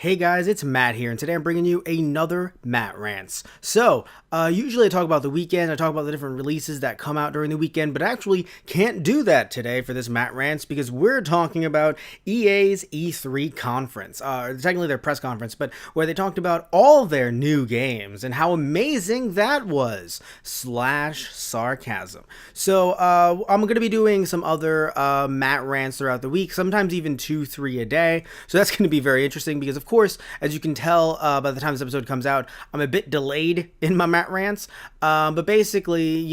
Hey guys, it's Matt here, and today I'm bringing you another Matt Rants. So, usually I talk about the weekend, I talk about the different releases that come out during the weekend, but I actually can't do that today for this Matt Rants because we're talking about EA's E3 conference. Technically their press conference, but where they talked about all their new games and how amazing that was, slash sarcasm. So, I'm going to be doing some other Matt Rants throughout the week, sometimes even 2-3 a day. So that's going to be very interesting because, of course, as you can tell by the time this episode comes out, I'm a bit delayed in my Matt Rants. But basically,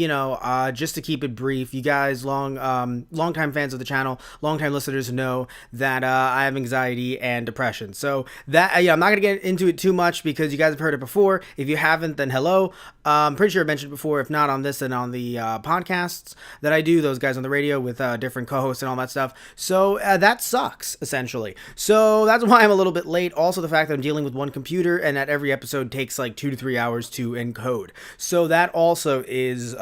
just to keep it brief, you guys, long-time fans of the channel, long-time listeners know that I have anxiety and depression. So that, I'm not going to get into it too much because you guys have heard it before. If you haven't, then hello. I'm pretty sure I mentioned before, if not on this, then on the podcasts that I do, those guys on the radio with different co-hosts and all that stuff. So that sucks, essentially. So that's why I'm a little bit late. Also, the fact that I'm dealing with one computer and that every episode takes like 2 to 3 hours to encode. So that also is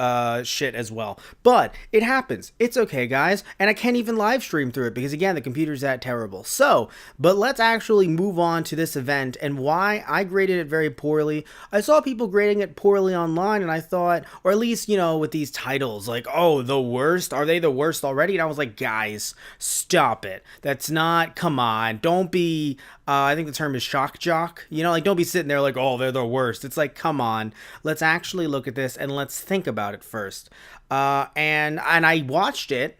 shit as well. But it happens. It's okay, guys. And I can't even live stream through it because, again, the computer's that terrible. So, but let's actually move on to this event and why I graded it very poorly. I saw people grading it poorly online and I thought, or at least, with these titles, like, oh, the worst? Are they the worst already? And I was like, guys, stop it. That's not, come on. Don't be... I think the term is shock jock. Don't be sitting there like, oh, they're the worst. It's like, come on, let's actually look at this and let's think about it first. And I watched it,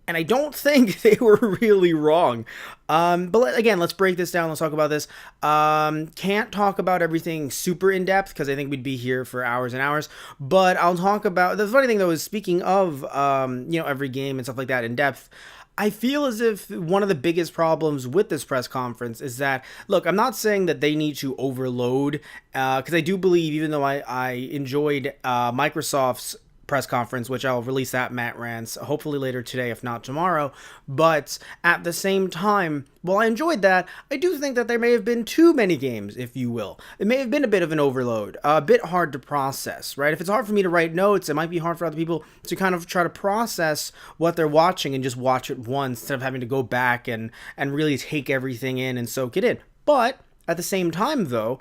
and I don't think they were really wrong. But again, let's break this down. Let's talk about this. Can't talk about everything super in depth because I think we'd be here for hours and hours. But I'll talk about the funny thing though is speaking of every game and stuff like that in depth. I feel as if one of the biggest problems with this press conference is that, look, I'm not saying that they need to overload, because I do believe, even though I enjoyed Microsoft's press conference, which I'll release that Matt Rants hopefully later today, if not tomorrow, but at the same time, while I enjoyed that, I do think that there may have been too many games, if you will. It may have been a bit of an overload, a bit hard to process, right? If it's hard for me to write notes, it might be hard for other people to kind of try to process what they're watching and just watch it once instead of having to go back and really take everything in and soak it in. But at the same time, though,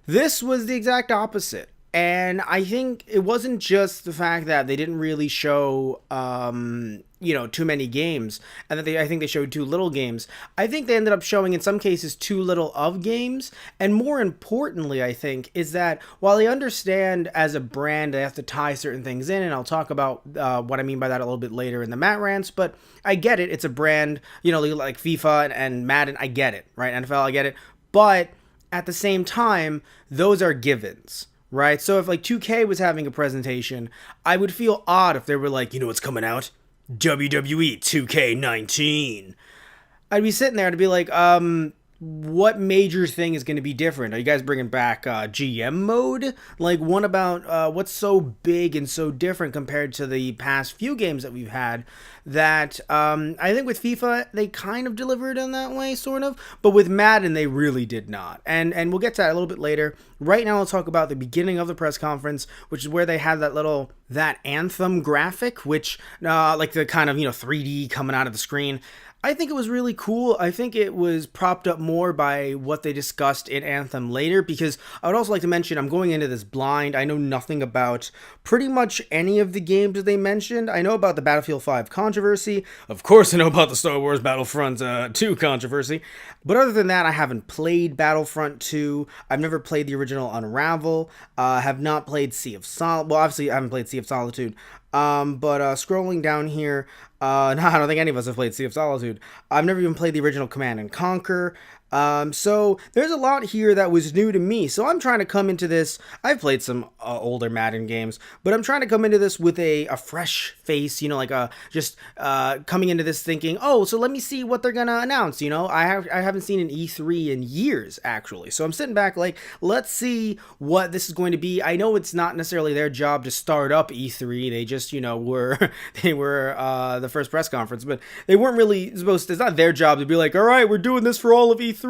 this was the exact opposite. And I think it wasn't just the fact that they didn't really show, too many games, and that I think they showed too little games. I think they ended up showing, in some cases, too little of games. And more importantly, I think, is that while I understand as a brand they have to tie certain things in, and I'll talk about what I mean by that a little bit later in the Matt Rants, but I get it. It's a brand, like FIFA and Madden. I get it, right? NFL, I get it. But at the same time, those are givens. Right? So if like 2K was having a presentation, I would feel odd if they were like, what's coming out? WWE 2K19. I'd be sitting there and be like, what major thing is going to be different? Are you guys bringing back GM mode? Like, what about what's so big and so different compared to the past few games that we've had that I think with FIFA, they kind of delivered in that way, sort of. But with Madden, they really did not. And we'll get to that a little bit later. Right now, let's talk about the beginning of the press conference, which is where they had that Anthem graphic, which, like the kind of, 3D coming out of the screen. I think it was really cool. I think it was propped up more by what they discussed in Anthem later, because I would also like to mention I'm going into this blind. I know nothing about pretty much any of the games that they mentioned. I know about the Battlefield 5 controversy. Of course, I know about the Star Wars Battlefront 2 controversy. But other than that, I haven't played Battlefront 2. I've never played the original Unravel. Have not played Sea of Solitude. Well, obviously, I haven't played Sea of Solitude. But scrolling down here, no, I don't think any of us have played Sea of Solitude. I've never even played the original Command and Conquer. So there's a lot here that was new to me. So I'm trying to come into this. I've played some older Madden games, but I'm trying to come into this with a fresh face, coming into this thinking, oh, so let me see what they're gonna announce. I haven't seen an E3 in years, actually. So I'm sitting back like, let's see what this is going to be. I know it's not necessarily their job to start up E3. They just, were the first press conference, but they weren't really supposed to. It's not their job to be like, all right, we're doing this for all of E3.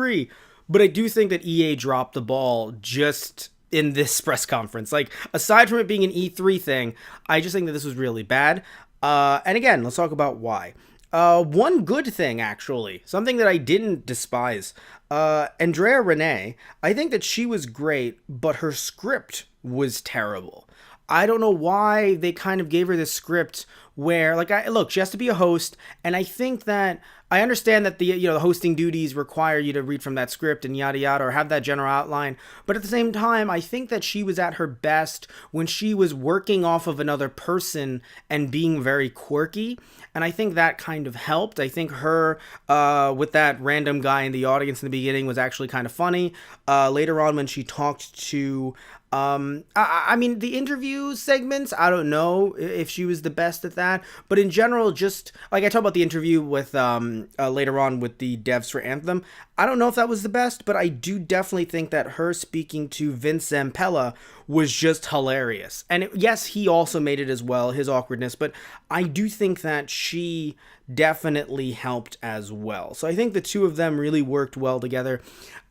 But I do think that EA dropped the ball just in this press conference. Like, aside from it being an E3 thing, I just think that this was really bad. And again, let's talk about why. One good thing, actually, something that I didn't despise. Andrea Renee, I think that she was great, but her script was terrible. I don't know why they kind of gave her this script where, like, look, she has to be a host, and I think that I understand that the hosting duties require you to read from that script and yada yada, or have that general outline. But at the same time, I think that she was at her best when she was working off of another person and being very quirky, and I think that kind of helped. I think her with that random guy in the audience in the beginning was actually kind of funny. Later on, when she talked to I mean, the interview segments, I don't know if she was the best at that, but in general, just like I talked about the interview with later on with the devs for Anthem, I don't know if that was the best, but I do definitely think that her speaking to Vince Zampella was just hilarious. And yes, he also made it as well, his awkwardness, but I do think that she definitely helped as well. So I think the two of them really worked well together.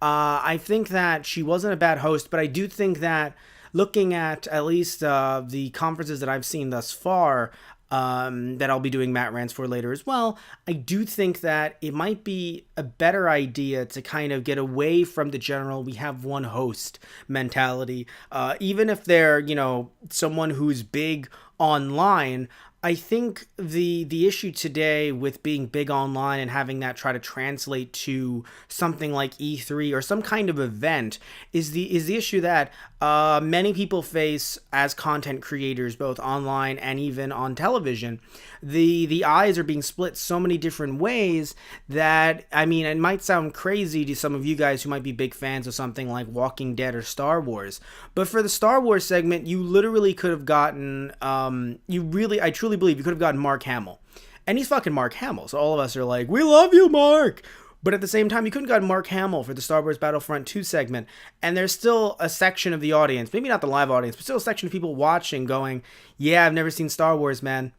I think that she wasn't a bad host, but I do think that looking at least the conferences that I've seen thus far, that I'll be doing Matt Rants for later as well, I do think that it might be a better idea to kind of get away from the general we have one host mentality. Even if they're, someone who's big online, I think the issue today with being big online and having that try to translate to something like E3 or some kind of event is the issue that many people face as content creators, both online and even on television. The eyes are being split so many different ways that, I mean, it might sound crazy to some of you guys who might be big fans of something like Walking Dead or Star Wars, but for the Star Wars segment, you literally could have gotten, I truly believe you could have gotten Mark Hamill. And he's fucking Mark Hamill, so all of us are like, we love you, Mark! But at the same time, you couldn't have gotten Mark Hamill for the Star Wars Battlefront 2 segment, and there's still a section of the audience, maybe not the live audience, but still a section of people watching going, yeah, I've never seen Star Wars, man.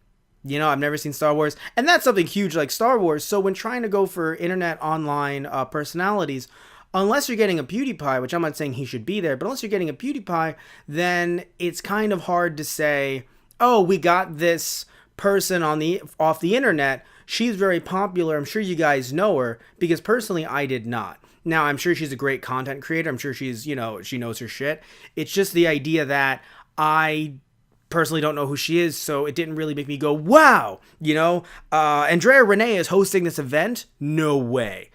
I've never seen Star Wars. And that's something huge like Star Wars. So when trying to go for internet online personalities, unless you're getting a PewDiePie, which I'm not saying he should be there, but unless you're getting a PewDiePie, then it's kind of hard to say, oh, we got this person off the internet. She's very popular. I'm sure you guys know her, because personally, I did not. Now, I'm sure she's a great content creator. I'm sure she's, she knows her shit. It's just the idea that I personally don't know who she is, so it didn't really make me go, wow, Andrea Renee is hosting this event? No way.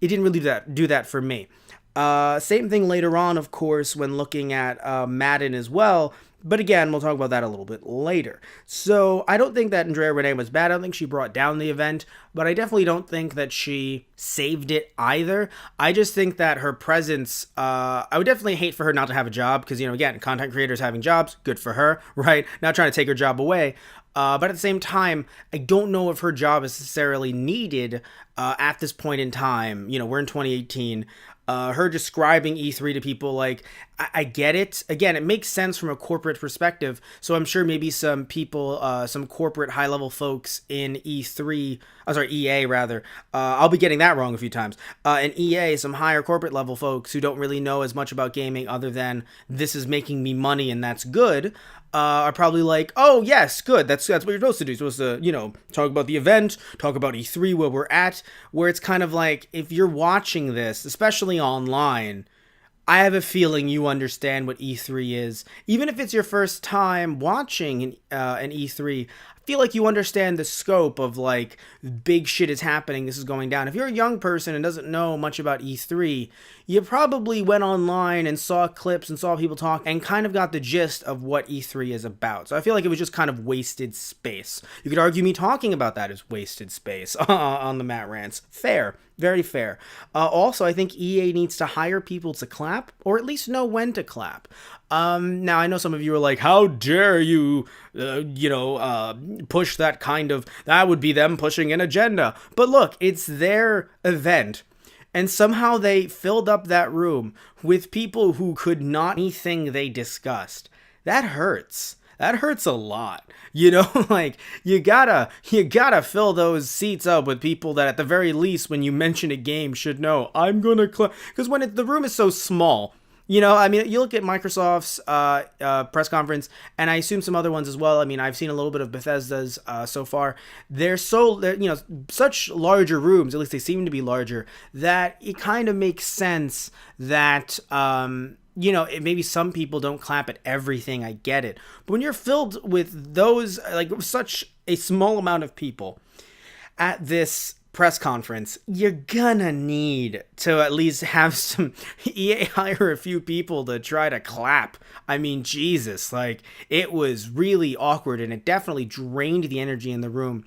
It didn't really do that for me. Same thing later on, of course, when looking at Madden as well. But again, we'll talk about that a little bit later. So I don't think that Andrea Renee was bad. I don't think she brought down the event, but I definitely don't think that she saved it either. I just think that her presence, I would definitely hate for her not to have a job because, again, content creators having jobs, good for her, right? Not trying to take her job away. But at the same time, I don't know if her job is necessarily needed at this point in time. We're in 2018. Her describing E3 to people, like, I get it. Again, it makes sense from a corporate perspective. So I'm sure maybe some people, some corporate high-level folks in EA rather. I'll be getting that wrong a few times. In EA, some higher corporate level folks who don't really know as much about gaming other than this is making me money and that's good. Are probably like, oh yes, good. That's what you're supposed to do. You're supposed to, talk about the event, talk about E3 where we're at. Where it's kind of like, if you're watching this, especially online, I have a feeling you understand what E3 is. Even if it's your first time watching an E3, I feel like you understand the scope of, like, big shit is happening, this is going down. If you're a young person and doesn't know much about E3, you probably went online and saw clips and saw people talk and kind of got the gist of what E3 is about. So I feel like it was just kind of wasted space. You could argue me talking about that is wasted space on the Matt Rants. Fair. Very fair. Also, I think EA needs to hire people to clap, or at least know when to clap. Now, I know some of you are like, how dare you, push that kind of, that would be them pushing an agenda. But look, it's their event. And somehow they filled up that room with people who could not anything they discussed. That hurts. That hurts a lot. Like, you gotta fill those seats up with people that at the very least, when you mention a game, should know, I'm gonna because when the room is so small, You know, I mean, you look at Microsoft's press conference, and I assume some other ones as well. I mean, I've seen a little bit of Bethesda's so far. They're you know, such larger rooms. At least they seem to be larger. That it kind of makes sense that you know, maybe some people don't clap at everything. I get it, but when you're filled with those like such a small amount of people at this press conference, you're gonna need to at least have some EA hire a few people to try to clap. I mean, Jesus, like it was really awkward and it definitely drained the energy in the room.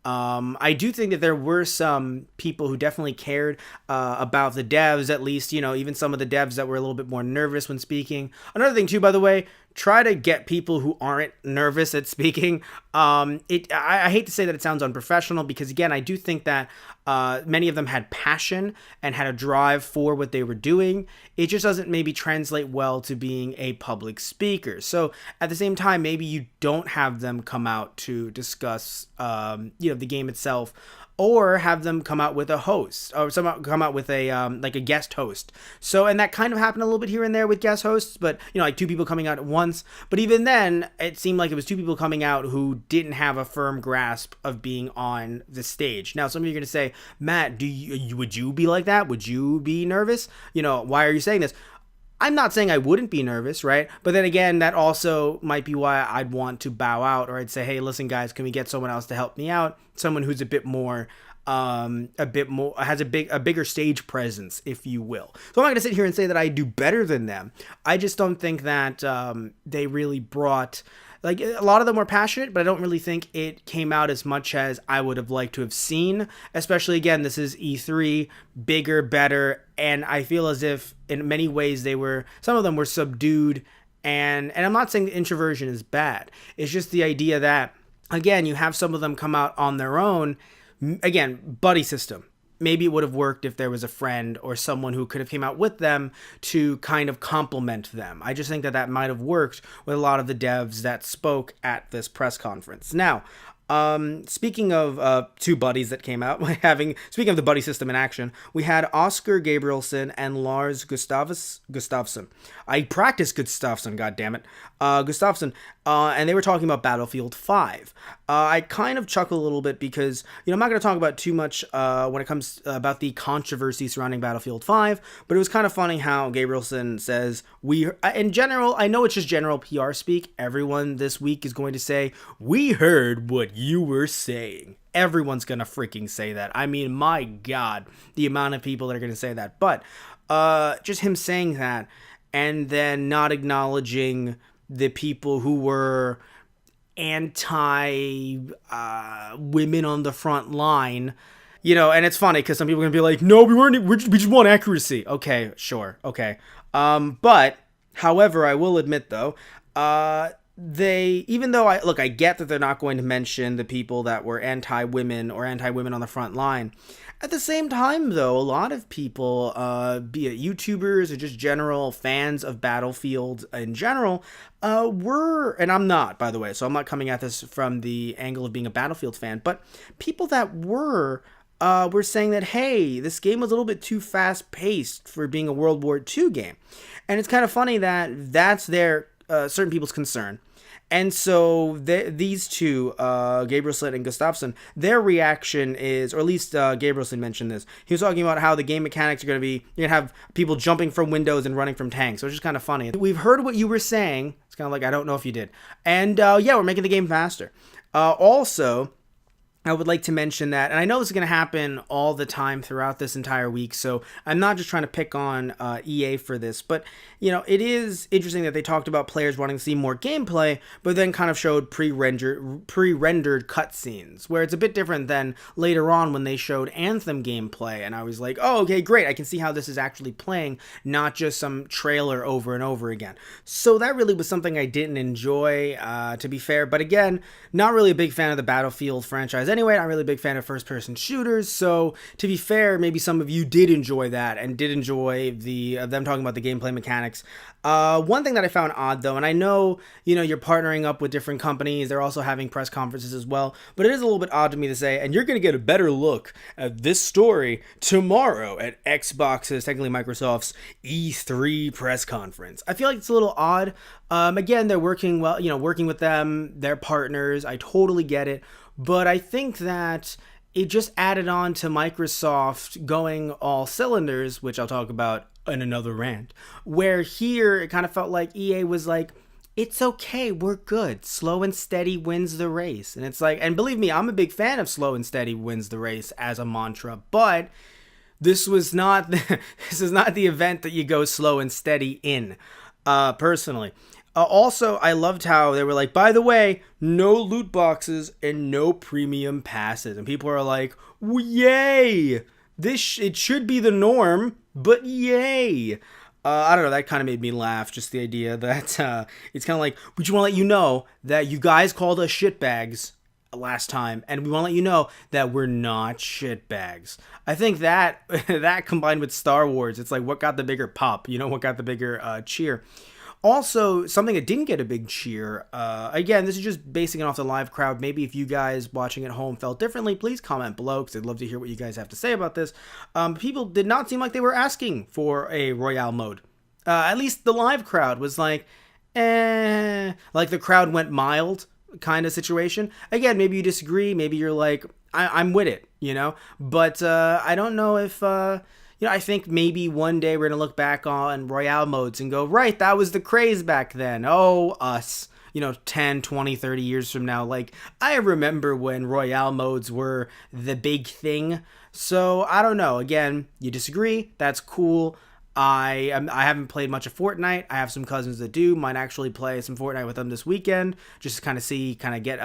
I do think that there were some people who definitely cared about the devs, at least, you know, even some of the devs that were a little bit more nervous when speaking. Another thing, too, by the way, try to get people who aren't nervous at speaking. I hate to say that it sounds unprofessional because, again, I do think that many of them had passion and had a drive for what they were doing. It just doesn't maybe translate well to being a public speaker. So at the same time, maybe you don't have them come out to discuss, you know, the game itself, or have them come out with a host or somehow come out with a like a guest host. So, and that kind of happened a little bit here and there with guest hosts, but you know, like two people coming out at once. But even then, it seemed like it was two people coming out who didn't have a firm grasp of being on the stage. Now, some of you are going to say, Matt, would you be like that? Would you be nervous? You know, why are you saying this? I'm not saying I wouldn't be nervous, right? But then again, that also might be why I'd want to bow out, or I'd say, hey, listen, guys, can we get someone else to help me out? Someone who's a bit more, has a bigger stage presence, if you will. So I'm not going to sit here and say that I do better than them. I just don't think that they really brought... Like, a lot of them were passionate, but I don't really think it came out as much as I would have liked to have seen. Especially, again, this is E3, bigger, better, and I feel as if in many ways some of them were subdued, and I'm not saying introversion is bad. It's just the idea that, again, you have some of them come out on their own. Again, buddy system. Maybe it would have worked if there was a friend or someone who could have came out with them to kind of complement them. I just think that that might have worked with a lot of the devs that spoke at this press conference. Now, speaking of two buddies that came out, speaking of the buddy system in action, we had Oscar Gabrielson and Lars Gustafsson. I practiced Gustafsson, goddammit. Gustafsson, and they were talking about Battlefield 5. I kind of chuckle a little bit because, you know, I'm not going to talk about too much when it comes about the controversy surrounding Battlefield 5, but it was kind of funny how Gabrielson says, in general, I know it's just general PR speak, everyone this week is going to say, we heard what you were saying. Everyone's going to freaking say that. I mean, my God, the amount of people that are going to say that. But just him saying that and then not acknowledging the people who were anti women on the front line, you know, and it's funny because some people are gonna be like, no, we just want accuracy. Okay, sure, okay. But however, I will admit though, even though I get that they're not going to mention the people that were anti-women or anti-women on the front line. At the same time, though, a lot of people, be it YouTubers or just general fans of Battlefield in general, and I'm not, by the way, so I'm not coming at this from the angle of being a Battlefield fan, but people that were saying that, hey, this game was a little bit too fast-paced for being a World War II game. And it's kind of funny that that's their certain people's concern. And so these two, Gabrielson and Gustafsson, their reaction is, or at least Gabrielson mentioned this, he was talking about how the game mechanics are going to be, you're going to have people jumping from windows and running from tanks, so it's just kind of funny. We've heard what you were saying, it's kind of like, I don't know if you did. And yeah, we're making the game faster. Also, I would like to mention that, and I know this is going to happen all the time throughout this entire week, so I'm not just trying to pick on EA for this, but, you know, it is interesting that they talked about players wanting to see more gameplay, but then kind of showed pre-rendered cutscenes, where it's a bit different than later on when they showed Anthem gameplay, and I was like, oh, okay, great, I can see how this is actually playing, not just some trailer over and over again. So that really was something I didn't enjoy, to be fair, but again, not really a big fan of the Battlefield franchise anyway. I'm not really a big fan of first-person shooters, so to be fair, maybe some of you did enjoy that and did enjoy them talking about the gameplay mechanics. One thing that I found odd, though, and I know, you're partnering up with different companies, they're also having press conferences as well, but it is a little bit odd to me to say, and you're going to get a better look at this story tomorrow at Xbox's, technically Microsoft's, E3 press conference. I feel like it's a little odd. Again, they're working working with them, they're partners, I totally get it, but I think that it just added on to Microsoft going all cylinders, which I'll talk about in another rant, where here it kind of felt like EA was like, it's okay, we're good. Slow and steady wins the race. And it's like, and believe me, I'm a big fan of slow and steady wins the race as a mantra, but this is not the event that you go slow and steady in, personally. Also, I loved how they were like, by the way, no loot boxes and no premium passes. And people are like, yay! It should be the norm, but yay! I don't know, that kind of made me laugh, just the idea that it's kind of like, we just want to let you know that you guys called us shitbags last time, and we want to let you know that we're not shitbags. I think that that combined with Star Wars, it's like, what got the bigger pop? What got the bigger cheer? Also, something that didn't get a big cheer, again, this is just basing it off the live crowd. Maybe if you guys watching at home felt differently, please comment below, because I'd love to hear what you guys have to say about this. People did not seem like they were asking for a Royale mode. At least the live crowd was like, like the crowd went mild kind of situation. Again, maybe you disagree, maybe you're like, I'm with it, but I don't know if... I think maybe one day we're going to look back on Royale modes and go, right, that was the craze back then. Oh, us, 10, 20, 30 years from now. Like, I remember when Royale modes were the big thing. So, I don't know. Again, you disagree. That's cool. I haven't played much of Fortnite. I have some cousins that do. Might actually play some Fortnite with them this weekend, just to kind of get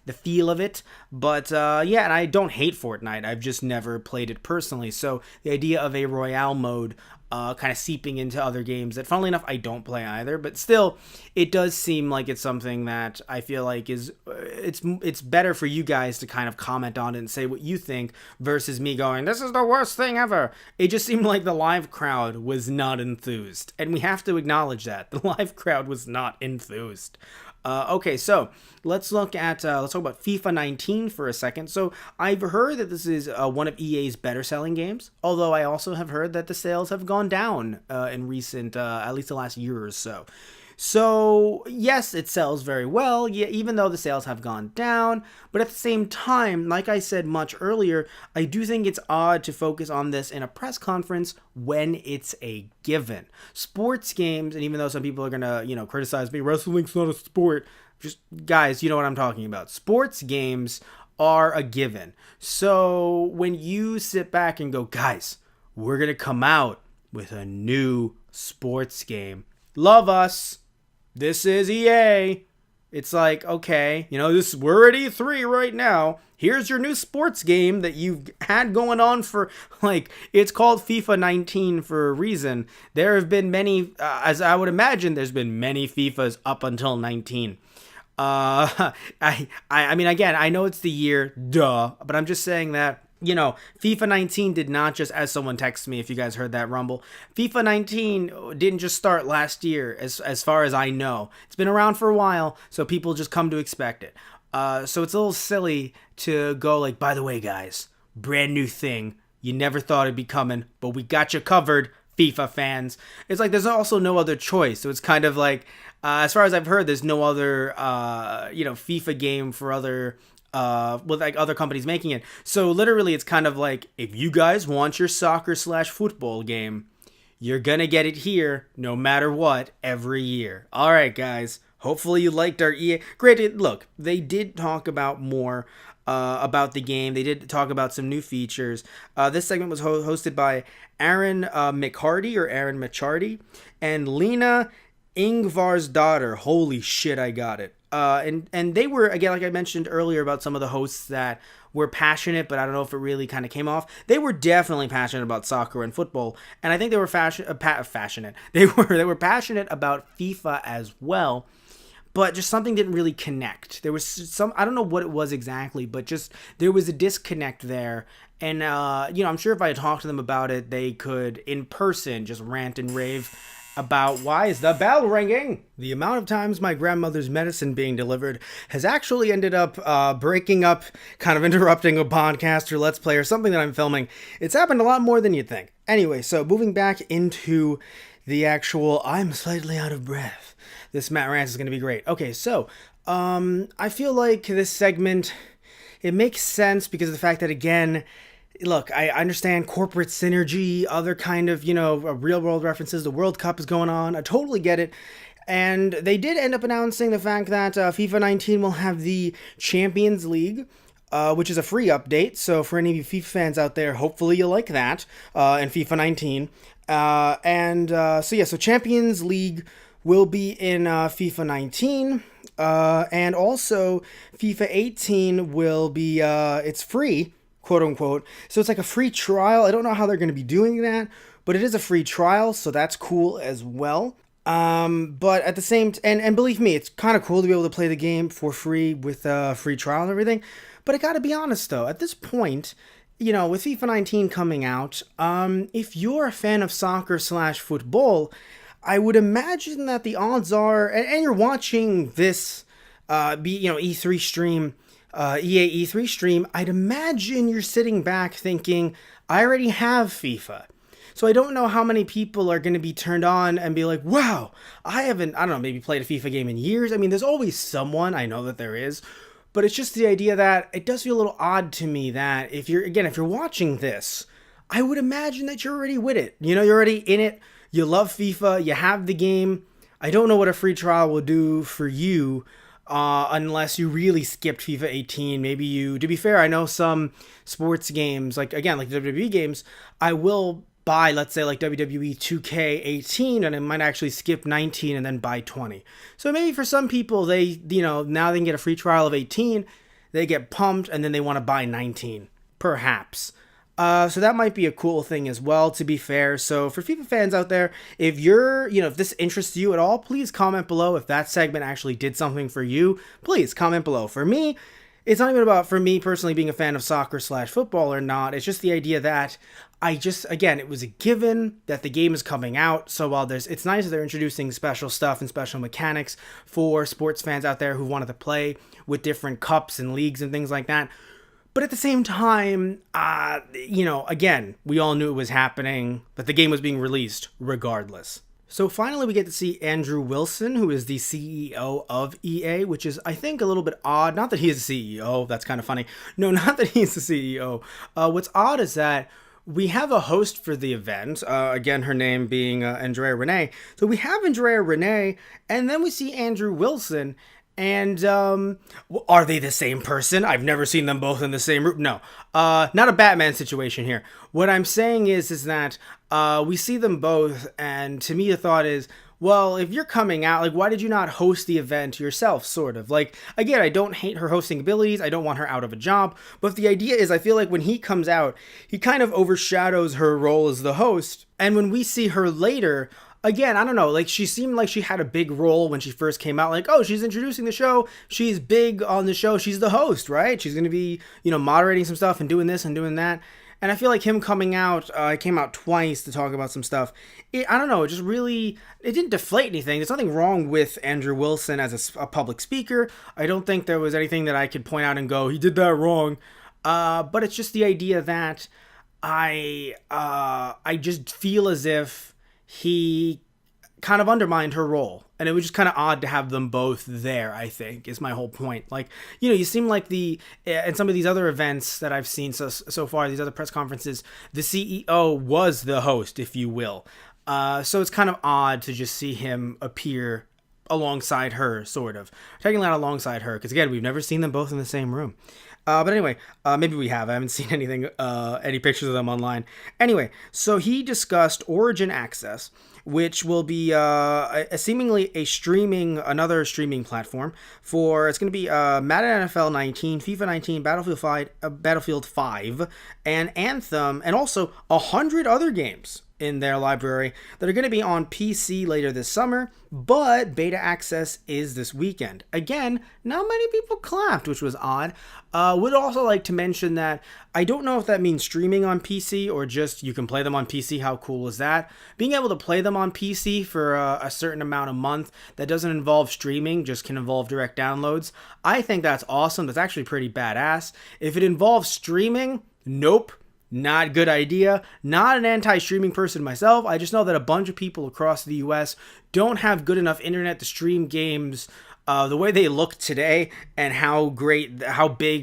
the feel of it. But yeah, and I don't hate Fortnite. I've just never played it personally. So the idea of a Royale mode kind of seeping into other games that, funnily enough, I don't play either. But still, it does seem like it's something that I feel like is it's better for you guys to kind of comment on it and say what you think versus me going, this is the worst thing ever. It just seemed like the live crowd was not enthused, and we have to acknowledge that the live crowd was not enthused. Okay, so let's talk about FIFA 19 for a second. So I've heard that this is one of EA's better selling games, although I also have heard that the sales have gone down in recent, at least the last year or so. So yes, it sells very well, even though the sales have gone down, but at the same time, like I said much earlier, I do think it's odd to focus on this in a press conference when it's a given. Sports games, and even though some people are gonna, criticize me, wrestling's not a sport, just guys, you know what I'm talking about. Sports games are a given. So when you sit back and go, guys, we're gonna come out with a new sports game. Love us. This is EA. It's like, okay, we're at E3 right now. Here's your new sports game that you've had going on for, it's called FIFA 19 for a reason. There have been many, as I would imagine, there's been many FIFAs up until 19. I mean, again, I know it's the year, duh, but I'm just saying that, FIFA 19 did not just, as someone texted me, if you guys heard that rumble, FIFA 19 didn't just start last year, as far as I know. It's been around for a while, so people just come to expect it. So it's a little silly to go like, by the way, guys, brand new thing. You never thought it'd be coming, but we got you covered, FIFA fans. It's like there's also no other choice. So it's kind of like, as far as I've heard, there's no other, FIFA game for other... with other companies making it. So literally it's kind of like, if you guys want your soccer/football game, you're gonna get it here no matter what every year. All right, guys, hopefully you liked our EA. Granted, look, they did talk about more about the game. They did talk about some new features. This segment was hosted by Aaron McCharty and Lena Ingvar's daughter. Holy shit, I got it. And they were, again, like I mentioned earlier about some of the hosts that were passionate, but I don't know if it really kind of came off. They were definitely passionate about soccer and football, and I think they were passionate. They were passionate about FIFA as well. but just something didn't really connect. There was some, I don't know what it was exactly, but just there was a disconnect there. And, I'm sure if I had talked to them about it, they could, in person, just rant and rave about why is the bell ringing? The amount of times my grandmother's medicine being delivered has actually ended up breaking up, kind of interrupting a podcast or Let's Play or something that I'm filming. It's happened a lot more than you'd think. Anyway, so moving back into the actual, I'm slightly out of breath. This Matt Rants is going to be great. Okay, so I feel like this segment, it makes sense because of the fact that, again, look, I understand corporate synergy, other kind of, real world references. The World Cup is going on. I totally get it. And they did end up announcing the fact that FIFA 19 will have the Champions League, which is a free update. So for any of you FIFA fans out there, hopefully you like that in FIFA 19. So Champions League will be in FIFA 19. And also FIFA 18 will be, it's free, quote unquote. So it's like a free trial. I don't know how they're going to be doing that, but it is a free trial. So that's cool as well. But at the same and believe me, it's kind of cool to be able to play the game for free with a free trial and everything. But I got to be honest though, at this point, with FIFA 19 coming out, if you're a fan of soccer/football, I would imagine that the odds are, and you're watching this, E3 stream, EA E3 stream, I'd imagine you're sitting back thinking, I already have FIFA. So I don't know how many people are going to be turned on and be like, wow, I don't know, maybe played a FIFA game in years. I mean, there's always someone, I know that there is, but it's just the idea that it does feel a little odd to me that if you're watching this, I would imagine that you're already with it. You're already in it. You love FIFA. You have the game. I don't know what a free trial will do for you unless you really skipped FIFA 18. Maybe to be fair, I know some sports games, like WWE games, I will buy, let's say, like WWE 2K18, and I might actually skip 19 and then buy 20. So maybe for some people, they, now they can get a free trial of 18, they get pumped, and then they want to buy 19, perhaps. So that might be a cool thing as well, to be fair. So for FIFA fans out there, if if this interests you at all, please comment below. If that segment actually did something for you, please comment below. For me, it's not even about, for me personally, being a fan of soccer/football or not. It's just the idea that it was a given that the game is coming out. So while it's nice that they're introducing special stuff and special mechanics for sports fans out there who wanted to play with different cups and leagues and things like that. But at the same time, again, we all knew it was happening, that the game was being released regardless. So finally, we get to see Andrew Wilson, who is the CEO of EA, which is, I think, a little bit odd. Not that he is the CEO. That's kind of funny. No, not that he's the CEO. What's odd is that we have a host for the event, again, her name being Andrea Renee. So we have Andrea Renee, and then we see Andrew Wilson. And are they the same person? I've never seen them both in the same room. No, not a Batman situation here. What I'm saying is that we see them both, and to me the thought is, well, if you're coming out, like, why did you not host the event yourself, sort of? Like, again, I don't hate her hosting abilities. I don't want her out of a job. But the idea is, I feel like when he comes out, he kind of overshadows her role as the host. And when we see her later, again, I don't know, like, she seemed like she had a big role when she first came out. Like, oh, she's introducing the show. She's big on the show. She's the host, right? She's going to be, moderating some stuff and doing this and doing that. And I feel like him coming out, I came out twice to talk about some stuff. I don't know, it didn't deflate anything. There's nothing wrong with Andrew Wilson as a public speaker. I don't think there was anything that I could point out and go, he did that wrong. But it's just the idea that I just feel as if he kind of undermined her role. And it was just kind of odd to have them both there, I think, is my whole point. Like, you seem like in some of these other events that I've seen so far, these other press conferences, the CEO was the host, if you will. So it's kind of odd to just see him appear alongside her, sort of. Technically not alongside her, because again, we've never seen them both in the same room. But anyway, maybe we have. I haven't seen anything, any pictures of them online. Anyway, so he discussed Origin Access, which will be seemingly another streaming platform for, it's going to be Madden NFL 19, FIFA 19, Battlefield 5, and Anthem, and also 100 other games. in their library that are going to be on PC later this summer, but beta access is this weekend. Again, not many people clapped, which was odd. Would also like to mention that I don't know if that means streaming on PC or just you can play them on PC. How cool is that? Being able to play them on PC for a certain amount a month that doesn't involve streaming, just can involve direct downloads. I think that's awesome. That's actually pretty badass. If it involves streaming, nope. Not a good idea. Not an anti-streaming person myself. I just know that a bunch of people across the US don't have good enough internet to stream games the way they look today and how big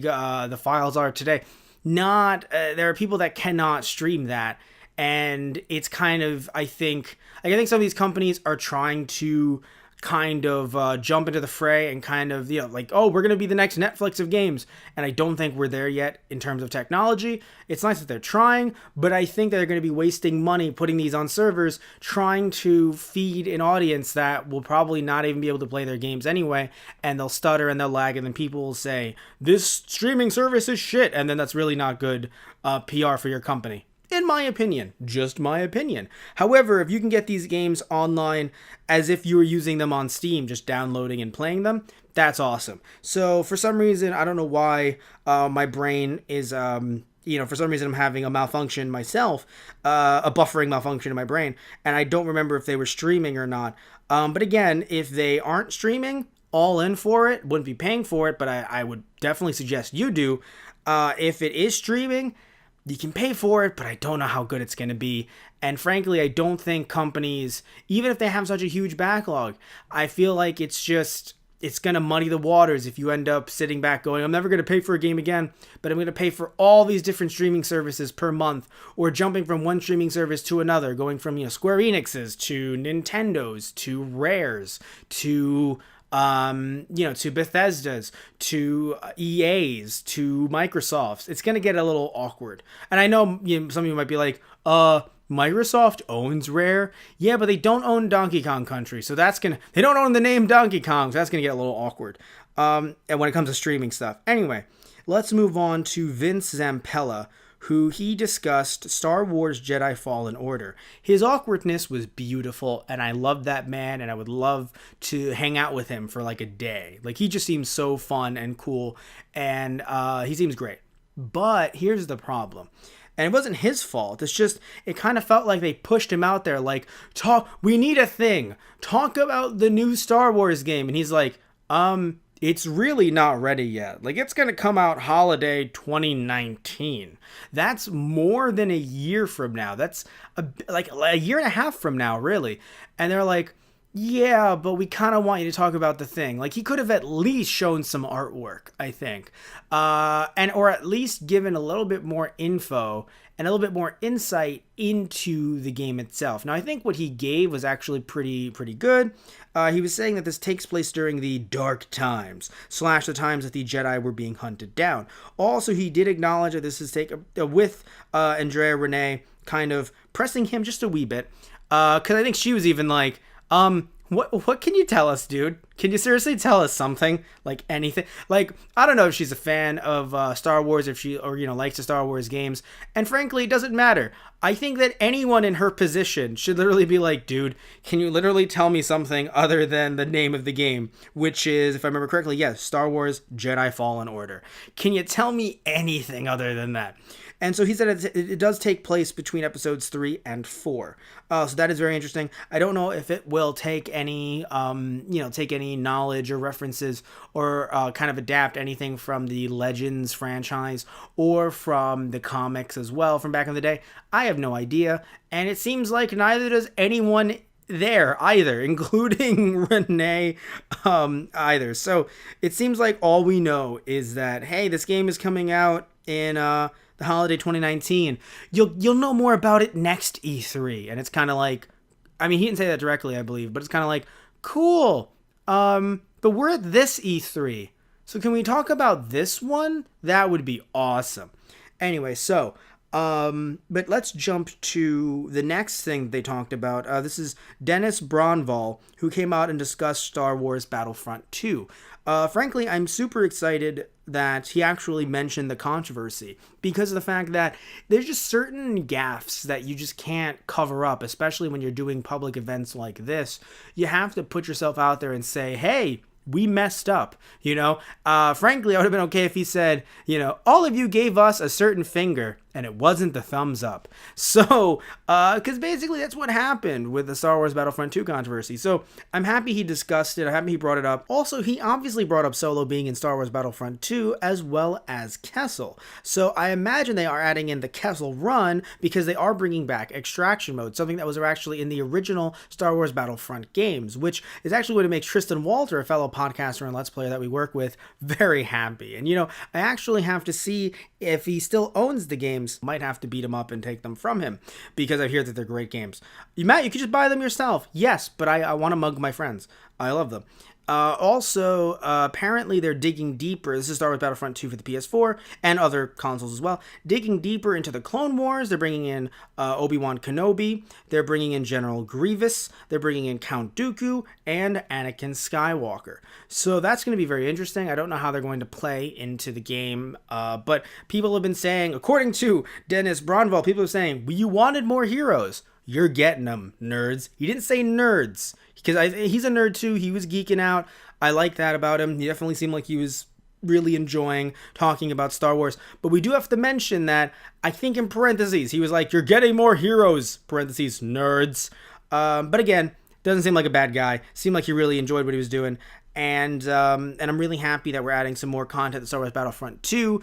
the files are today. There are people that cannot stream that, and it's kind of, I think some of these companies are trying to kind of jump into the fray and kind of, oh, we're going to be the next Netflix of games. And I don't think we're there yet in terms of technology. It's nice that they're trying, but I think they're going to be wasting money putting these on servers, trying to feed an audience that will probably not even be able to play their games anyway. And they'll stutter and they'll lag, and then people will say, this streaming service is shit. And then that's really not good PR for your company. In my opinion, just my opinion. However, if you can get these games online as if you were using them on Steam, just downloading and playing them, that's awesome. So for some reason, I don't know why my brain is, for some reason I'm having a malfunction myself, a buffering malfunction in my brain, and I don't remember if they were streaming or not. But again, if they aren't streaming, all in for it, wouldn't be paying for it, but I would definitely suggest you do. If it is streaming, you can pay for it, but I don't know how good it's going to be. And frankly, I don't think companies, even if they have such a huge backlog, I feel like it's going to muddy the waters if you end up sitting back going, I'm never going to pay for a game again, but I'm going to pay for all these different streaming services per month, or jumping from one streaming service to another, going from, Square Enix's to Nintendo's to Rare's to to Bethesda's, to EA's, to Microsoft's. It's going to get a little awkward. And I know, some of you might be like, Microsoft owns Rare? Yeah, but they don't own Donkey Kong Country, so they don't own the name Donkey Kong, so that's going to get a little awkward. And when it comes to streaming stuff. Anyway, let's move on to Vince Zampella, who he discussed Star Wars Jedi Fallen Order. His awkwardness was beautiful, and I love that man, and I would love to hang out with him for like a day. Like, he just seems so fun and cool, and he seems great. But here's the problem. And it wasn't his fault. It's just, it kind of felt like they pushed him out there like, we need a thing. Talk about the new Star Wars game. And he's like, it's really not ready yet. Like, it's going to come out holiday 2019. That's more than a year from now. That's like a year and a half from now, really. And they're like, yeah, but we kind of want you to talk about the thing. Like, he could have at least shown some artwork, I think. Or at least given a little bit more info and a little bit more insight into the game itself. Now, I think what he gave was actually pretty good. He was saying that this takes place during the dark times, / the times that the Jedi were being hunted down. Also, he did acknowledge that this is with Andrea Renee kind of pressing him just a wee bit. Because I think she was even like, what can you tell us, dude? Can you seriously tell us something? Like, anything? Like, I don't know if she's a fan of Star Wars, or likes the Star Wars games. And frankly, it doesn't matter. I think that anyone in her position should literally be like, dude, can you literally tell me something other than the name of the game? Which is, if I remember correctly, yes, Star Wars Jedi Fallen Order. Can you tell me anything other than that? And so he said it does take place between episodes 3 and 4. So that is very interesting. I don't know if it will take any knowledge or references or kind of adapt anything from the Legends franchise or from the comics as well from back in the day. I have no idea. And it seems like neither does anyone there either, including Renee either. So it seems like all we know is that, hey, this game is coming out in the holiday 2019. You'll know more about it next E3. And it's kind of like, I mean, he didn't say that directly, I believe, but it's kind of like, cool. But we're at this E3. So can we talk about this one? That would be awesome. Anyway, so But let's jump to the next thing they talked about. This is Dennis Bronval, who came out and discussed Star Wars Battlefront 2. Frankly, I'm super excited that he actually mentioned the controversy because of the fact that there's just certain gaffes that you just can't cover up, especially when you're doing public events like this. You have to put yourself out there and say, hey, we messed up, frankly, I would have been okay if he said, all of you gave us a certain finger and it wasn't the thumbs up. So, because basically that's what happened with the Star Wars Battlefront 2 controversy. So I'm happy he discussed it. I'm happy he brought it up. Also, he obviously brought up Solo being in Star Wars Battlefront 2 as well as Kessel. So I imagine they are adding in the Kessel run because they are bringing back extraction mode, something that was actually in the original Star Wars Battlefront games, which is actually what makes Tristan Walter, a fellow podcaster and Let's Player that we work with, very happy. And, I actually have to see if he still owns the games. Might have to beat him up and take them from him because I hear that they're great games. Matt, you could just buy them yourself. Yes, but I want to mug my friends. I love them. Also, apparently they're digging deeper. This is Star Wars Battlefront 2 for the PS4 and other consoles as well. Digging deeper into the Clone Wars. They're bringing in Obi-Wan Kenobi. They're bringing in General Grievous. They're bringing in Count Dooku and Anakin Skywalker. So that's going to be very interesting. I don't know how they're going to play into the game, but people have been saying, according to Dennis Bronval, people are saying, well, you wanted more heroes. You're getting them, nerds. He didn't say nerds because he's a nerd too. He was geeking out. I like that about him. He definitely seemed like he was really enjoying talking about Star Wars. But we do have to mention that I think in parentheses, he was like, you're getting more heroes, parentheses, nerds. But again, doesn't seem like a bad guy. Seemed like he really enjoyed what he was doing. And I'm really happy that we're adding some more content to Star Wars Battlefront 2.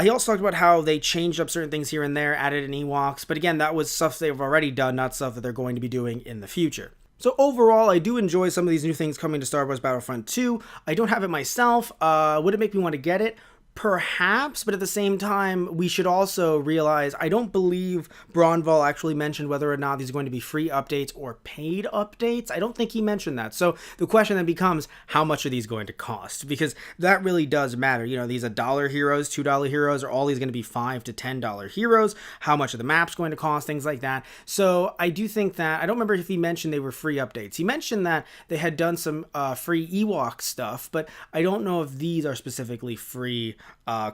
He also talked about how they changed up certain things here and there, added in Ewoks, but again, that was stuff they've already done, not stuff that they're going to be doing in the future. So overall, I do enjoy some of these new things coming to Star Wars Battlefront 2. I don't have it myself. Would it make me want to get it? Perhaps, but at the same time, we should also realize, I don't believe Bronval actually mentioned whether or not these are going to be free updates or paid updates. I don't think he mentioned that. So the question then becomes, how much are these going to cost? Because that really does matter. These $1 heroes, $2 heroes, are all these going to be $5 to $10 heroes? How much are the maps going to cost? Things like that. So I do think that, I don't remember if he mentioned they were free updates. He mentioned that they had done some free Ewok stuff, but I don't know if these are specifically free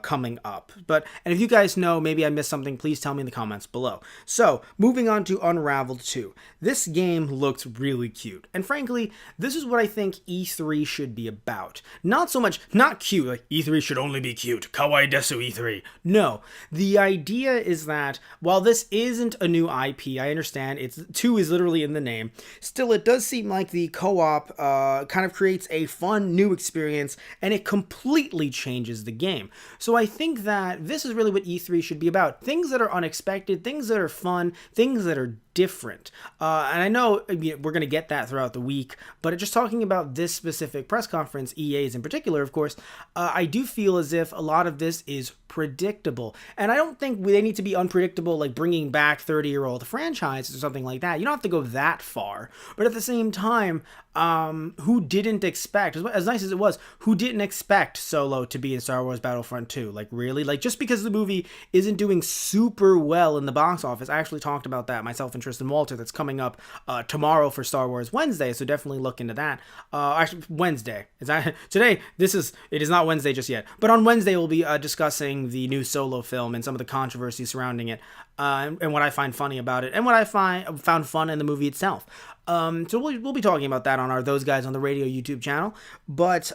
coming up. And if you guys know, maybe I missed something, please tell me in the comments below. So, moving on to Unraveled 2. This game looks really cute. And frankly, this is what I think E3 should be about. Not so much, not cute, like E3 should only be cute. Kawaii desu E3. No. The idea is that while this isn't a new IP, I understand, 2 is literally in the name, still it does seem like the co-op kind of creates a fun new experience and it completely changes the game. So I think that this is really what E3 should be about. Things that are unexpected, things that are fun, things that are different. And I know we're going to get that throughout the week, but just talking about this specific press conference, EA's in particular, of course, I do feel as if a lot of this is predictable. And I don't think they need to be unpredictable, like bringing back 30-year-old franchises or something like that. You don't have to go that far. But at the same time, who didn't expect, as nice as it was, who didn't expect Solo to be in Star Wars Battlefront 2? Like, really? Like, just because the movie isn't doing super well in the box office, I actually talked about that myself and Tristan Walter. That's coming up tomorrow for Star Wars Wednesday, so definitely look into that. Actually, Wednesday. Today, it is not Wednesday just yet, but on Wednesday we'll be discussing the new Solo film and some of the controversy surrounding it, and what I find funny about it, and what I found fun in the movie itself. So we'll be talking about that on our Those Guys on the Radio YouTube channel. But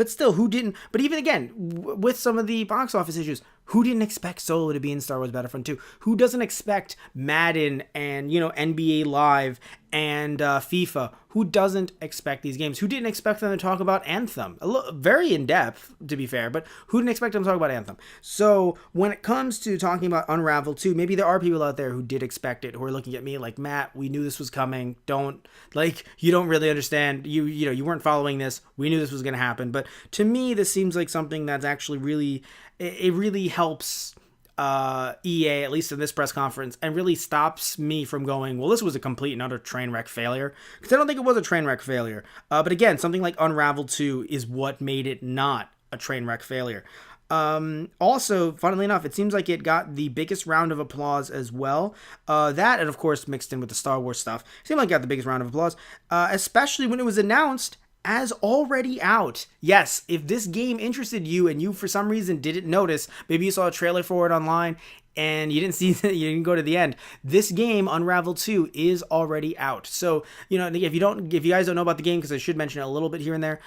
still, who didn't? But even again, with some of the box office issues, who didn't expect Solo to be in Star Wars Battlefront 2? Who doesn't expect Madden and NBA Live and FIFA? Who doesn't expect these games? Who didn't expect them to talk about Anthem? Very in depth, to be fair, but who didn't expect them to talk about Anthem? So when it comes to talking about Unravel 2, maybe there are people out there who did expect it, who are looking at me like, Matt, we knew this was coming. You don't really understand. You weren't following this. We knew this was going to happen. But to me, this seems like something that's actually really, it really helps EA, at least in this press conference, and really stops me from going, well, this was a complete and utter train wreck failure, because I don't think it was a train wreck failure. But again, something like Unravel 2 is what made it not a train wreck failure. Also, funnily enough, it seems like it got the biggest round of applause as well. That, and of course, mixed in with the Star Wars stuff, seemed like it got the biggest round of applause, especially when it was announced as already out. Yes, if this game interested you and you for some reason didn't notice, maybe you saw a trailer for it online and you didn't see that, you didn't go to the end. This game, Unravel 2, is already out. So, if you guys don't know about the game, because I should mention it a little bit here and there,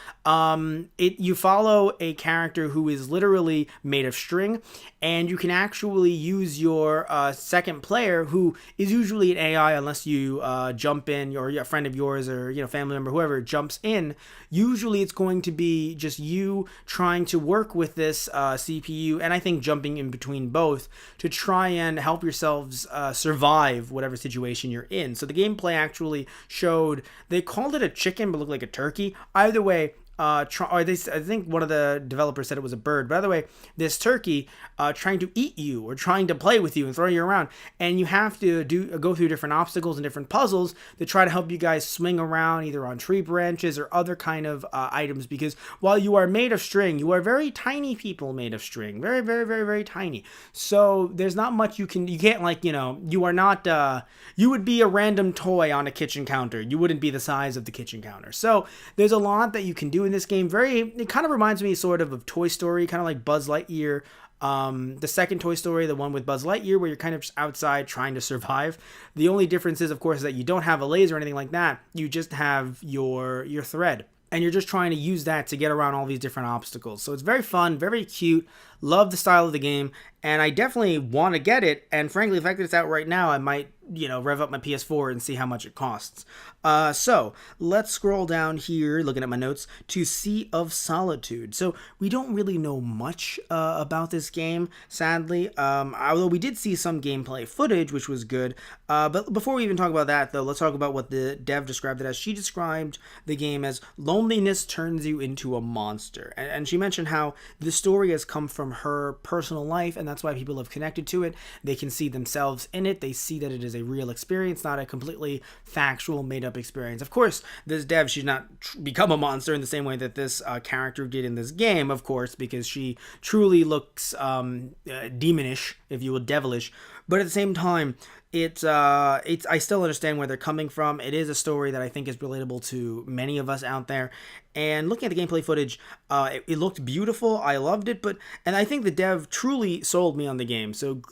you follow a character who is literally made of string, and you can actually use your second player, who is usually an AI, unless you jump in, or a friend of yours or family member, whoever jumps in. Usually it's going to be just you trying to work with this CPU, and I think jumping in between both to try and help yourselves survive whatever situation you're in. So the gameplay actually showed, they called it a chicken but looked like a turkey. Either way, I think one of the developers said it was a bird. By the way, this turkey trying to eat you or trying to play with you and throw you around, and you have to go through different obstacles and different puzzles to try to help you guys swing around either on tree branches or other kind of items. Because while you are made of string, you are very tiny people made of string, very, very, very, very tiny. So there's not much you can't you are not. You would be a random toy on a kitchen counter. You wouldn't be the size of the kitchen counter. So there's a lot that you can do in this game. It kind of reminds me sort of Toy Story, kind of like Buzz Lightyear. The second Toy Story, the one with Buzz Lightyear, where you're kind of just outside trying to survive. The only difference is, of course, that you don't have a laser or anything like that. You just have your thread, and you're just trying to use that to get around all these different obstacles. So it's very fun, very cute. Love the style of the game, and I definitely want to get it. And frankly, the fact that it's out right now, I might rev up my PS4 and see how much it costs. So let's scroll down here, looking at my notes, to Sea of Solitude. So we don't really know much about this game, sadly, although we did see some gameplay footage, which was good. But before we even talk about that, though, let's talk about what the dev described it as. She described the game as loneliness turns you into a monster. And she mentioned how the story has come from her personal life, and that's why people have connected to it. They can see themselves in it. They see that it is a real experience, not a completely factual, made-up experience. Of course, this dev, she's not become a monster in the same way that this character did in this game, of course, because she truly looks demonish, if you will, devilish. But at the same time, it's I still understand where they're coming from. It is a story that I think is relatable to many of us out there. And looking at the gameplay footage, it looked beautiful. I loved it, and I think the dev truly sold me on the game. So,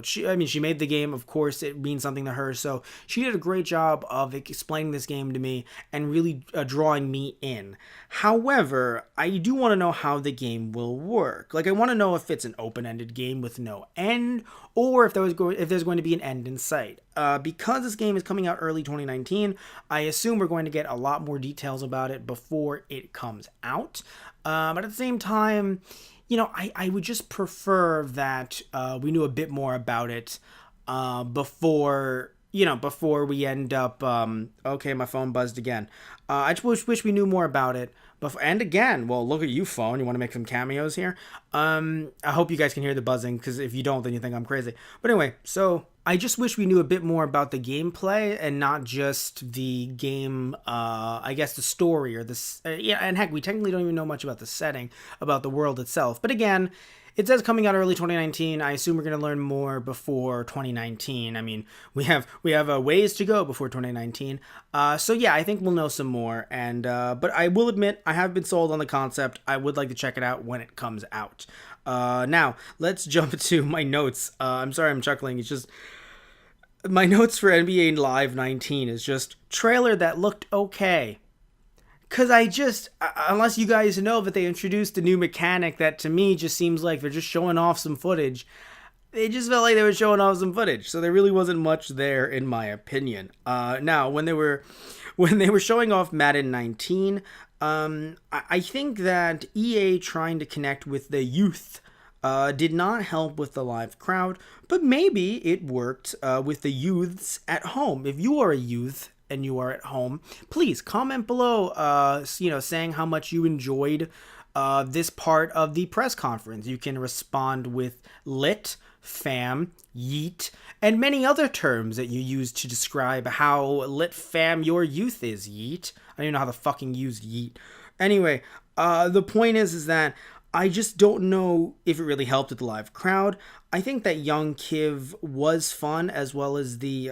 she made the game. Of course, it means something to her. So she did a great job of explaining this game to me and really drawing me in. However, I do want to know how the game will work. Like, I want to know if it's an open-ended game with no end, or if there's going to be an end in sight. Because this game is coming out early 2019, I assume we're going to get a lot more details about it before it comes out. But at the same time, I would just prefer that we knew a bit more about it before we end up... okay, my phone buzzed again. I just wish we knew more about it. And again, well, look at you, phone. You want to make some cameos here? I hope you guys can hear the buzzing, because if you don't, then you think I'm crazy. But anyway, so I just wish we knew a bit more about the gameplay and not just the game, I guess the story or this. And heck, we technically don't even know much about the setting, about the world itself. But again, it says coming out early 2019. I assume we're going to learn more before 2019. I mean, we have a ways to go before 2019. So yeah, I think we'll know some more. And but I will admit, I have been sold on the concept. I would like to check it out when it comes out. Now, let's jump to my notes. I'm sorry I'm chuckling. It's just... my notes for NBA Live 19 is just trailer that looked okay. Because unless you guys know that they introduced a new mechanic that to me just seems like they're just showing off some footage. It just felt like they were showing off some footage. So there really wasn't much there, in my opinion. Now, when they were showing off Madden 19, I think that EA trying to connect with the youth did not help with the live crowd, but maybe it worked with the youths at home. If you are a youth and you are at home, please comment below, saying how much you enjoyed this part of the press conference. You can respond with lit, fam, yeet, and many other terms that you use to describe how lit fam your youth is. Yeet. I don't even know how to fucking use yeet. Anyway, the point is that I just don't know if it really helped with the live crowd. I think that young Kiv was fun, as well as the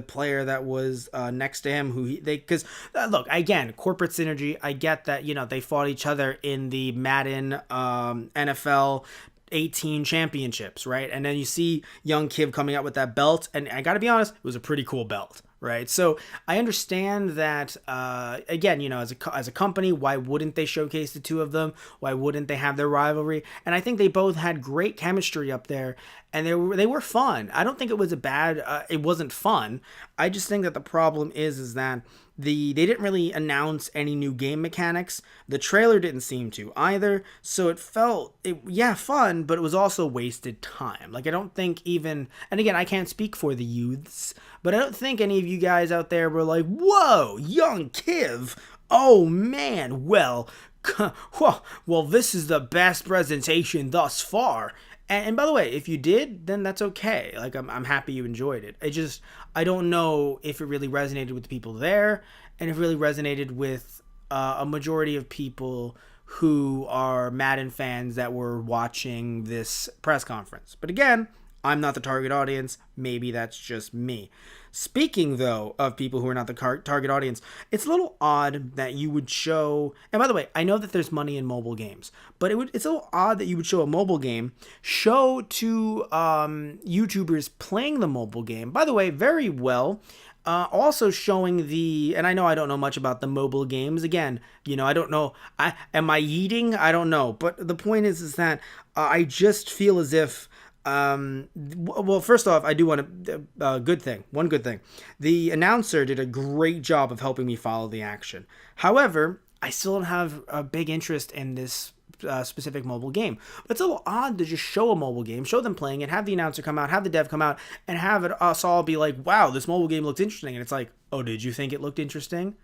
player that was next to him, they because look, again, corporate synergy. I get that, they fought each other in the Madden NFL 18 championships, right? And then you see young Kiv coming out with that belt, and I gotta be honest, it was a pretty cool belt, right? So I understand that, again, as a company, why wouldn't they showcase the two of them? Why wouldn't they have their rivalry? And I think they both had great chemistry up there, and they were fun. I don't think it was it wasn't fun. I just think that the problem is that they didn't really announce any new game mechanics. The trailer didn't seem to either, so it felt fun, but it was also wasted time. Like, I don't think even, and again, I can't speak for the youths, but I don't think any of you guys out there were like, whoa, young Kiv, oh man, well, this is the best presentation thus far. And by the way, if you did, then that's okay. Like, I'm happy you enjoyed it. I don't know if it really resonated with the people there, and if it really resonated with a majority of people who are Madden fans that were watching this press conference. But again, I'm not the target audience. Maybe that's just me. Speaking, though, of people who are not the target audience, it's a little odd that you would show... And by the way, I know that there's money in mobile games, but it's a little odd that you would show a mobile game, show to YouTubers playing the mobile game. By the way, very well. Also showing and I know I don't know much about the mobile games. Again, I don't know. Am I eating? I don't know. But the point is that I just feel as if... well, first off, I do want one good thing. The announcer did a great job of helping me follow the action. However, I still don't have a big interest in this specific mobile game. But it's a little odd to just show a mobile game, show them playing it, have the announcer come out, have the dev come out, and have us all be like, wow, this mobile game looks interesting. And it's like, oh, did you think it looked interesting?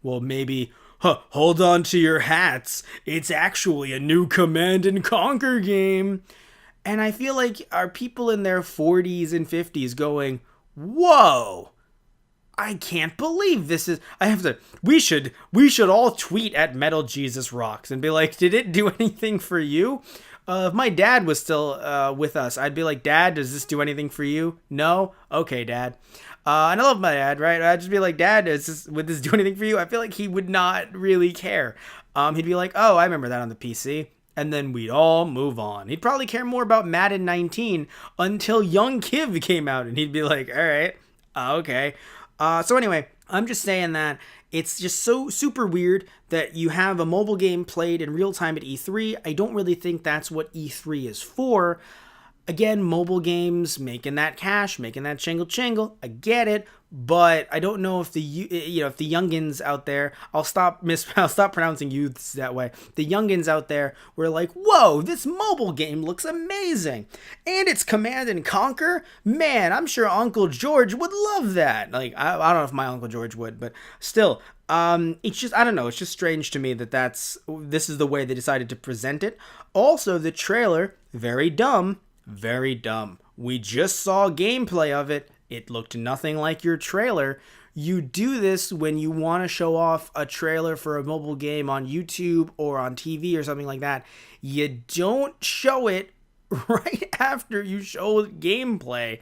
Well, maybe, hold on to your hats. It's actually a new Command and Conquer game. And I feel like are people in their 40s and 50s going, whoa, I can't believe this is... we should all tweet at Metal Jesus Rocks and be like, did it do anything for you? If my dad was still with us, I'd be like, Dad, does this do anything for you? No? Okay, Dad. And I love my dad, right? I'd just be like, Dad, would this do anything for you? I feel like he would not really care. He'd be like, oh, I remember that on the PC. And then we'd all move on. He'd probably care more about Madden 19 until young Kiv came out, and he'd be like, all right, okay. So anyway, I'm just saying that it's just so super weird that you have a mobile game played in real time at E3. I don't really think that's what E3 is for. Again, mobile games, making that cash, making that chingle. I get it, but I don't know if if the youngins out there, I'll stop pronouncing youths that way. The youngins out there were like, "Whoa, this mobile game looks amazing, and it's Command and Conquer. Man, I'm sure Uncle George would love that." Like, I don't know if my Uncle George would, but still, it's just, I don't know. It's just strange to me that this is the way they decided to present it. Also, the trailer, very dumb. Very dumb. We just saw gameplay of it. It looked nothing like your trailer. You do this when you want to show off a trailer for a mobile game on YouTube or on TV or something like that. You don't show it right after you show gameplay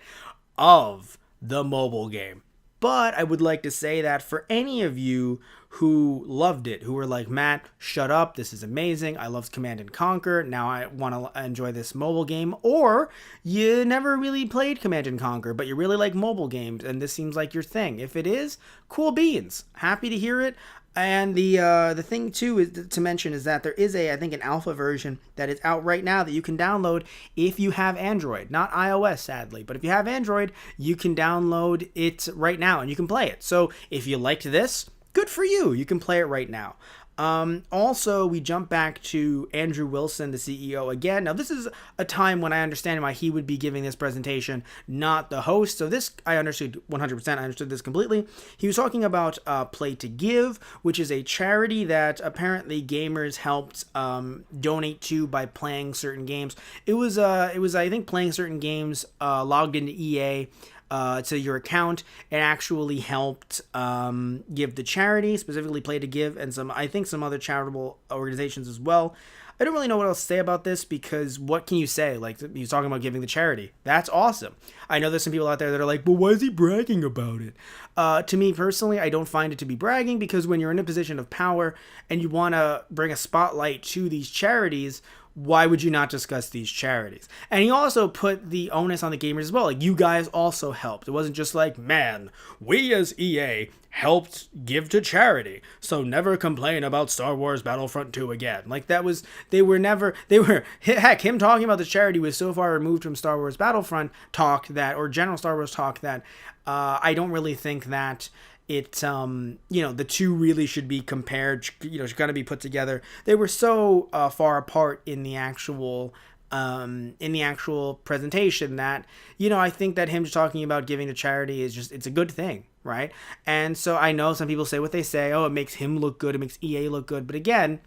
of the mobile game. But I would like to say that for any of you who loved it, who were like, Matt, shut up, this is amazing, I love Command and Conquer, now I want to enjoy this mobile game, or you never really played Command and Conquer, but you really like mobile games, and this seems like your thing. If it is, cool beans. Happy to hear it. And the thing too is to mention is that there is I think an alpha version that is out right now that you can download if you have Android, not iOS sadly, but if you have Android, you can download it right now and you can play it. So if you liked this, good for you. You can play it right now. Also, we jump back to Andrew Wilson, the CEO again. Now, this is a time when I understand why he would be giving this presentation, not the host. So this, I understood 100%. I understood this completely. He was talking about Play to Give, which is a charity that apparently gamers helped donate to by playing certain games. It was I think, playing certain games, logged into EA. to your account. It actually helped Give to Charity, specifically Play to Give, and I think some other charitable organizations as well. I don't really know what else to say about this because what can you say? Like, he's talking about giving to charity. That's awesome. I know there's some people out there that are like, but why is he bragging about it? To me personally, I don't find it to be bragging because when you're in a position of power and you want to bring a spotlight to these charities, why would you not discuss these charities? And he also put the onus on the gamers as well. Like, you guys also helped. It wasn't just like, man, we as EA helped give to charity, so never complain about Star Wars Battlefront 2 again. Like, heck, him talking about the charity was so far removed from Star Wars Battlefront talk or general Star Wars talk that I don't really think that the two really should be compared, should kind of be put together. They were so far apart in the actual presentation that, I think that him just talking about giving to charity it's a good thing, right? And so I know some people say what they say, oh, it makes him look good, it makes EA look good, but again,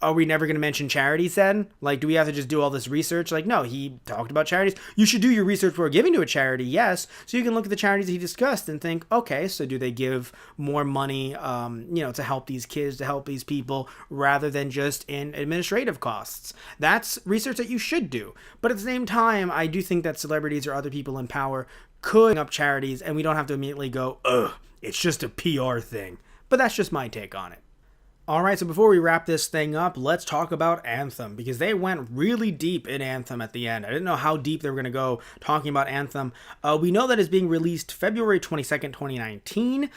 are we never going to mention charities then? Like, do we have to just do all this research? Like, no, he talked about charities. You should do your research before giving to a charity, yes. So you can look at the charities he discussed and think, okay, so do they give more money, to help these kids, to help these people, rather than just in administrative costs? That's research that you should do. But at the same time, I do think that celebrities or other people in power could up charities, and we don't have to immediately go, ugh, it's just a PR thing. But that's just my take on it. Alright, so before we wrap this thing up, let's talk about Anthem, because they went really deep in Anthem at the end. I didn't know how deep they were going to go talking about Anthem. We know that it's being released February 22nd, 2019.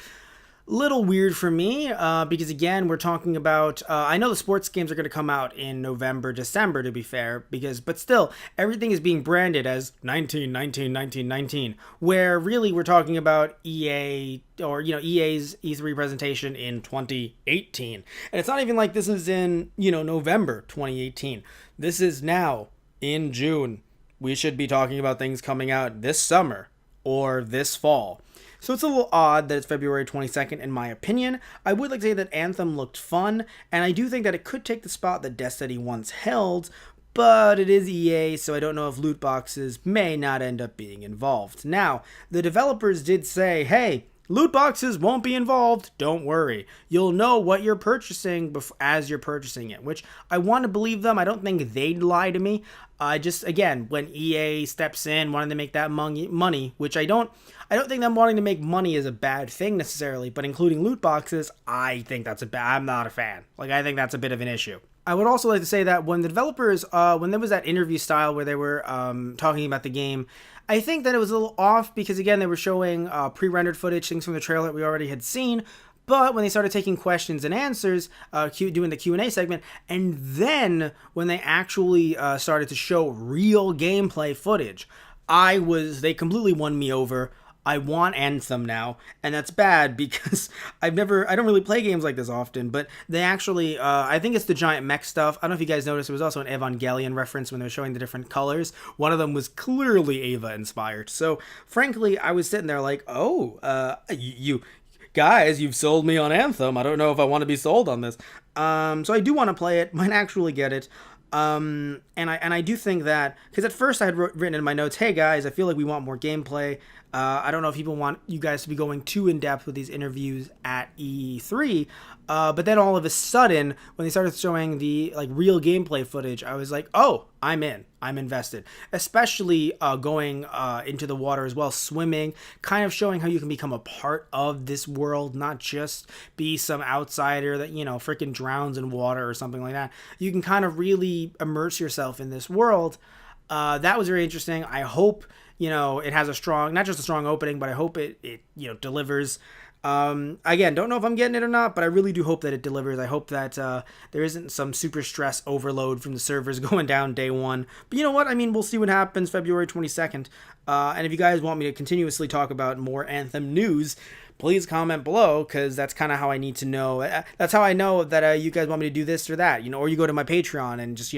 Little weird for me, because again, we're talking about, I know the sports games are going to come out in November, December, to be fair, but still, everything is being branded as 19, where really we're talking about EA, or, EA's E3 presentation in 2018. And it's not even like this is in, November 2018. This is now in June. We should be talking about things coming out this summer or this fall. So it's a little odd that it's February 22nd, in my opinion. I would like to say that Anthem looked fun, and I do think that it could take the spot that Destiny once held, but it is EA, so I don't know if loot boxes may not end up being involved. Now, the developers did say, hey, loot boxes won't be involved, don't worry. You'll know what you're purchasing as you're purchasing it, which I want to believe them. I don't think they'd lie to me. Again, when EA steps in, wanting to make that money, which I don't think them wanting to make money is a bad thing necessarily, but including loot boxes, I think I'm not a fan. Like, I think that's a bit of an issue. I would also like to say that when the developers, when there was that interview style where they were talking about the game, I think that it was a little off because, again, they were showing pre-rendered footage, things from the trailer that we already had seen. But when they started taking questions and answers, doing the Q&A segment, and then when they actually started to show real gameplay footage, they completely won me over. I want Anthem now, and that's bad because I don't really play games like this often, but they actually, I think it's the giant mech stuff. I don't know if you guys noticed, there was also an Evangelion reference when they were showing the different colors. One of them was clearly Eva inspired. So, frankly, I was sitting there like, you guys, you've sold me on Anthem. I don't know if I want to be sold on this. So I do want to play it, might actually get it. And I do think that, because at first I had written in my notes, hey guys, I feel like we want more gameplay. I don't know if people want you guys to be going too in depth with these interviews at E3, but then all of a sudden, when they started showing the real gameplay footage, I was like, oh, I'm in. I'm invested. Especially going into the water as well, swimming, kind of showing how you can become a part of this world, not just be some outsider that, freaking drowns in water or something like that. You can kind of really immerse yourself in this world. That was very interesting. I hope, it has not just a strong opening, but I hope it delivers. Again, don't know if I'm getting it or not, but I really do hope that it delivers. I hope that there isn't some super stress overload from the servers going down day one. But you know what? I mean, we'll see what happens February 22nd. And if you guys want me to continuously talk about more Anthem news, please comment below, because that's kind of how I need to know. That's how I know that you guys want me to do this or that, or you go to my Patreon and just,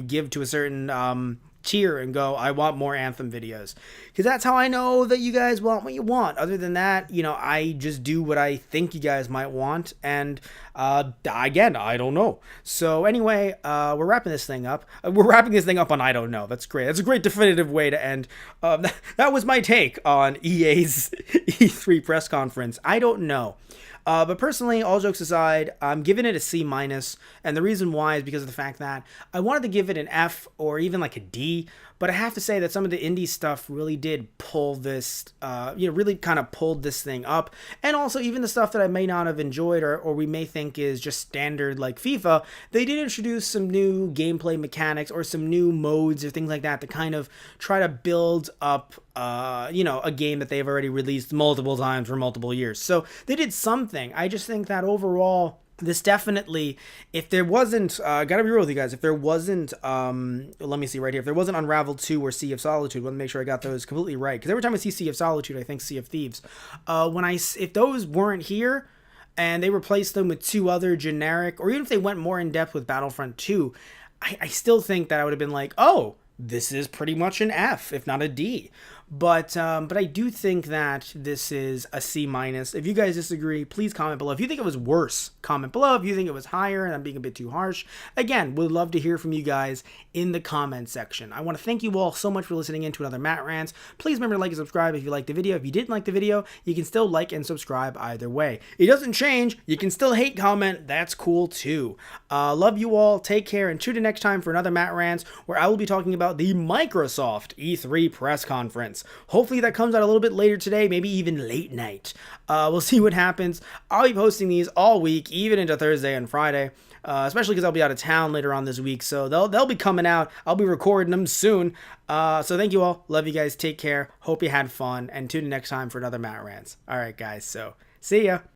give to a certain cheer and go, I want more Anthem videos. Because that's how I know that you guys want what you want. Other than that, I just do what I think you guys might want. And again, I don't know. So anyway, we're wrapping this thing up. We're wrapping this thing up on I don't know. That's great. That's a great definitive way to end. That was my take on EA's E3 press conference. I don't know. But personally, all jokes aside, I'm giving it a C minus, and the reason why is because of the fact that I wanted to give it an F or even like a D, but I have to say that some of the indie stuff really did pull this, really kind of pulled this thing up, and also even the stuff that I may not have enjoyed or we may think is just standard like FIFA, they did introduce some new gameplay mechanics or some new modes or things like that to kind of try to build up a game that they've already released multiple times for multiple years. So they did something. I just think that overall, this definitely, if there wasn't, gotta be real with you guys, if there wasn't, let me see right here, if there wasn't Unravel 2 or Sea of Solitude, let me make sure I got those completely right, because every time I see Sea of Solitude, I think Sea of Thieves. If those weren't here, and they replaced them with two other generic, or even if they went more in depth with Battlefront 2, I still think that I would have been like, oh, this is pretty much an F, if not a D. But I do think that this is a C minus. If you guys disagree, please comment below. If you think it was worse, comment below. If you think it was higher and I'm being a bit too harsh, again, would love to hear from you guys in the comment section. I want to thank you all so much for listening in to another Matt Rants. Please remember to like and subscribe if you liked the video. If you didn't like the video, you can still like and subscribe either way. It doesn't change. You can still hate comment. That's cool too. Love you all. Take care and tune in next time for another Matt Rants, where I will be talking about the Microsoft E3 press conference. Hopefully that comes out a little bit later today, maybe even late night. We'll see what happens. I'll be posting these all week, even into Thursday and Friday, especially because I'll be out of town later on this week, so they'll be coming out. I'll be recording them soon. So thank you all. Love you guys. Take care. Hope you had fun, and tune in next time for another Matt Rants. All right, guys. So see ya.